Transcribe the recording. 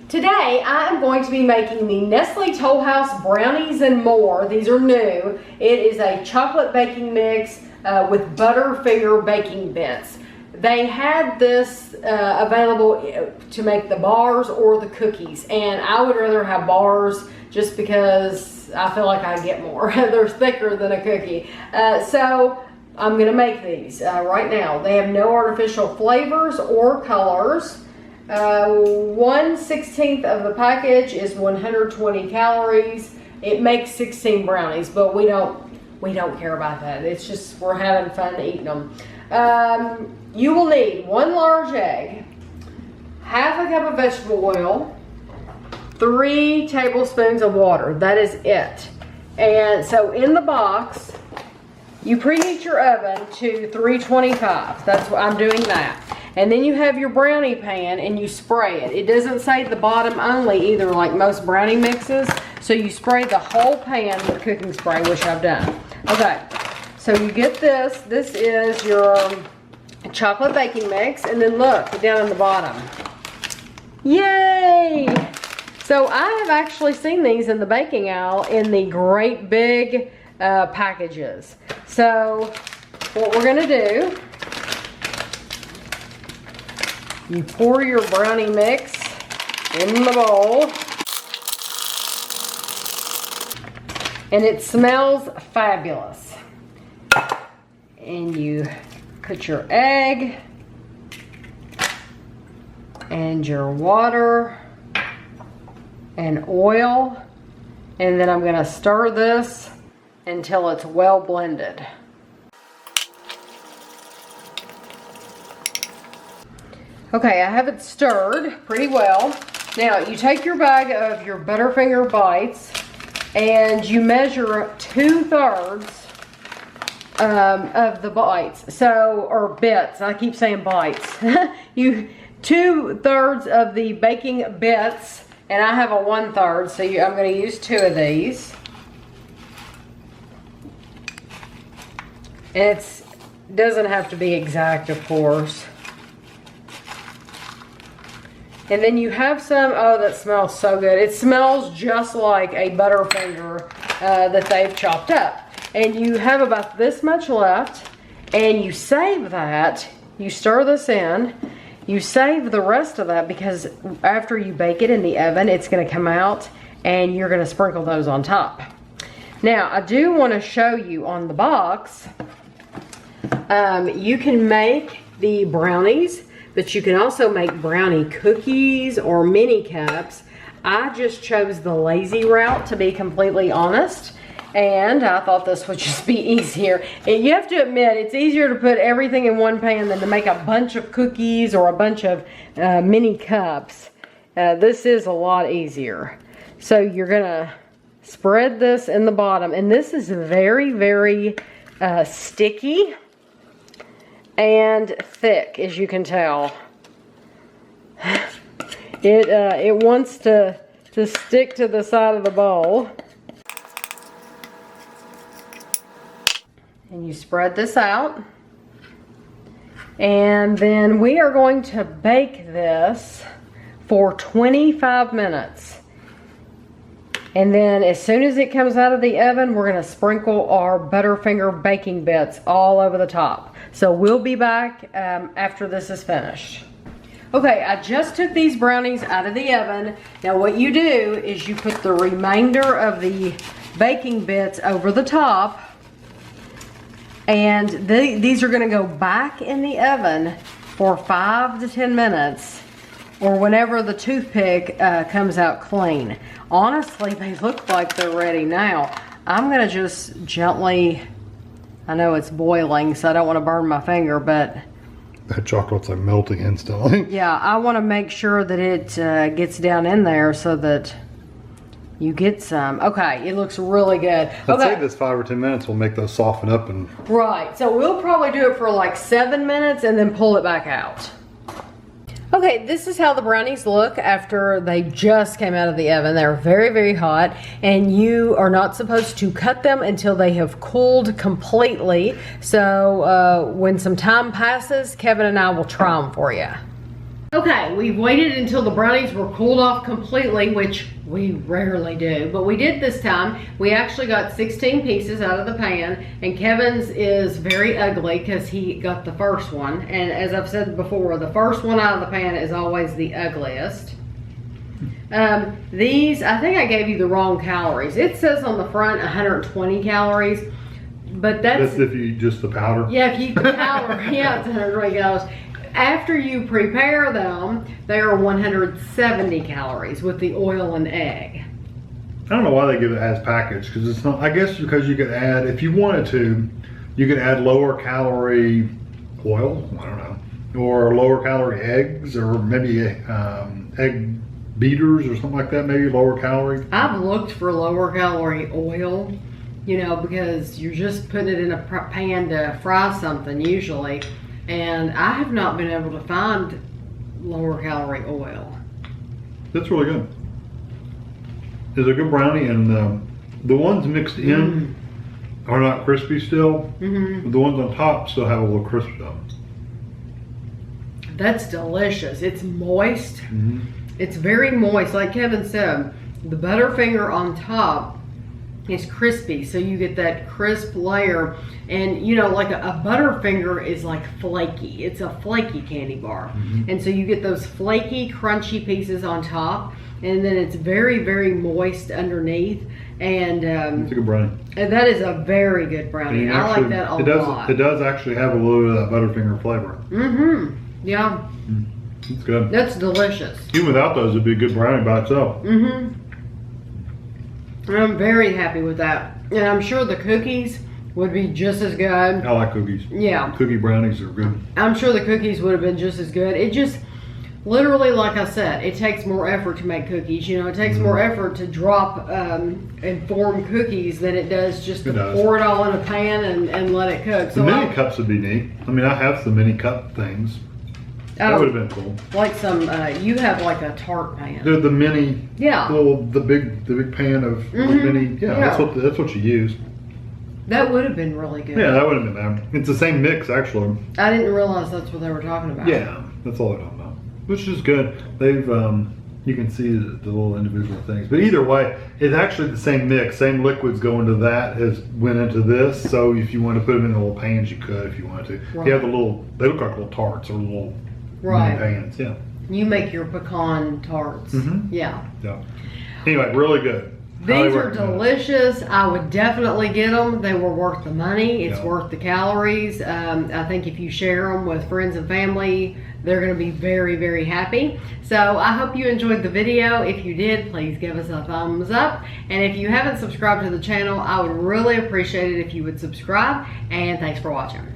Today I am going to be making the Nestle Toll House Brownies and More. These are new. It is a chocolate baking mix with Butterfinger Baking Bits. They had this available to make the bars or the cookies, and I would rather have bars just because I feel like I get more. They're thicker than a cookie. So I'm gonna make these right now. They have no artificial flavors or colors. 1/16 of the package is 120 calories. It makes 16 brownies, but we don't care about that. It's just we're having fun eating them. You will need 1 large egg, half a cup of vegetable oil, 3 tablespoons of water. That is it. And so in the box, you preheat your oven to 325. That's what I'm doing that. And then you have your brownie pan and you spray it. It doesn't say the bottom only either, like most brownie mixes. So you spray the whole pan with cooking spray, which I've done. Okay, so you get this. This is your chocolate baking mix. And then look, down in the bottom. Yay! So I have actually seen these in the baking aisle in the great big packages. So what we're gonna do, you pour your brownie mix in the bowl, and it smells fabulous. And you put your egg and your water and oil, and then I'm gonna stir this until it's well blended. Okay, I have it stirred pretty well. Now you take your bag of your Butterfinger Bites and you measure 2/3 of the bites. So, or bits, I keep saying bites. 2/3 of the baking bits, and I have a 1/3, so I'm gonna use 2 of these. It doesn't have to be exact, of course. And then you have some, oh, that smells so good. It smells just like a Butterfinger that they've chopped up. And you have about this much left, and you save that. You stir this in. You save the rest of that because after you bake it in the oven, it's gonna come out and you're gonna sprinkle those on top. Now, I do wanna show you on the box, you can make the brownies, but you can also make brownie cookies or mini cups. I just chose the lazy route, to be completely honest, and I thought this would just be easier. And you have to admit, it's easier to put everything in one pan than to make a bunch of cookies or a bunch of mini cups. This is a lot easier. So you're gonna spread this in the bottom, and this is very, very sticky and thick, as you can tell. It wants to stick to the side of the bowl. And you spread this out. And then we are going to bake this for 25 minutes. And then as soon as it comes out of the oven, we're gonna sprinkle our Butterfinger Baking Bits all over the top. So we'll be back after this is finished. Okay, I just took these brownies out of the oven. Now what you do is you put the remainder of the baking bits over the top, and these are gonna go back in the oven for 5 to 10 minutes, or whenever the toothpick comes out clean. Honestly, they look like they're ready now. I'm gonna just gently, I know it's boiling, so I don't want to burn my finger, but that chocolate's like melting instantly. yeah, I want to make sure that it gets down in there so that you get some. Okay, it looks really good. I'd say this 5 or 10 minutes will make those soften up. And right, so we'll probably do it for like 7 minutes and then pull it back out. Okay, this is how the brownies look after they just came out of the oven. They're very, very hot, and you are not supposed to cut them until they have cooled completely. So when some time passes, Kevin and I will try them for you. Okay, we waited until the brownies were cooled off completely, which we rarely do, but we did this time. We actually got 16 pieces out of the pan, and Kevin's is very ugly because he got the first one. And as I've said before, the first one out of the pan is always the ugliest. These, I think I gave you the wrong calories. It says on the front 120 calories, but that's if you eat just the powder. Yeah, if you eat the powder, yeah, it's 120 calories. After you prepare them, they are 170 calories with the oil and egg. I don't know why they give it as packaged, because it's not, I guess because you could add, if you wanted to, you could add lower calorie oil, I don't know, or lower calorie eggs, or maybe egg beaters or something like that, maybe lower calorie. I've looked for lower calorie oil, you know, because you're just putting it in a pan to fry something usually. And I have not been able to find lower calorie oil. That's really good. It's a good brownie, and the ones mixed in are not crispy still. But the ones on top still have a little crisp to them. That's delicious. It's moist. It's very moist. Like Kevin said, the Butterfinger on top is crispy, so you get that crisp layer. And you know, like a Butterfinger is like flaky. It's a flaky candy bar. And so you get those flaky, crunchy pieces on top, and then it's very, very moist underneath. And it's a good brownie. And that is a very good brownie. I like that a lot. It does actually have a little bit of that Butterfinger flavor. Yeah. It's good. That's delicious. Even without those, it'd be a good brownie by itself. And I'm very happy with that. And I'm sure the cookies would be just as good. I like cookies. Yeah. Cookie brownies are good. I'm sure the cookies would have been just as good. It just, literally, like I said, it takes more effort to make cookies. You know, it takes more effort to drop and form cookies than it does just to pour it all in a pan and let it cook. The mini cups would be neat. I mean, I have some mini cup things. That would have been cool. Like some, you have like a tart pan. The mini, the big pan of mini. Yeah, that's what you use. That would have been really good. Yeah, that would have been that. It's the same mix, actually. I didn't realize that's what they were talking about. Yeah, that's all I don't know. Which is good. They've, you can see the little individual things. But either way, it's actually the same mix. Same liquids go into that as went into this. So if you want to put them in the little pans, you could if you wanted to. Right. You have the little, they look like little tarts or little mini pans. Yeah. You make your pecan tarts. Yeah. Anyway, really good. These are delicious. I would definitely get them. They were worth the money. It's worth the calories. I think if you share them with friends and family, they're going to be very, very happy. So I hope you enjoyed the video. If you did, please give us a thumbs up. And if you haven't subscribed to the channel, I would really appreciate it if you would subscribe. And thanks for watching.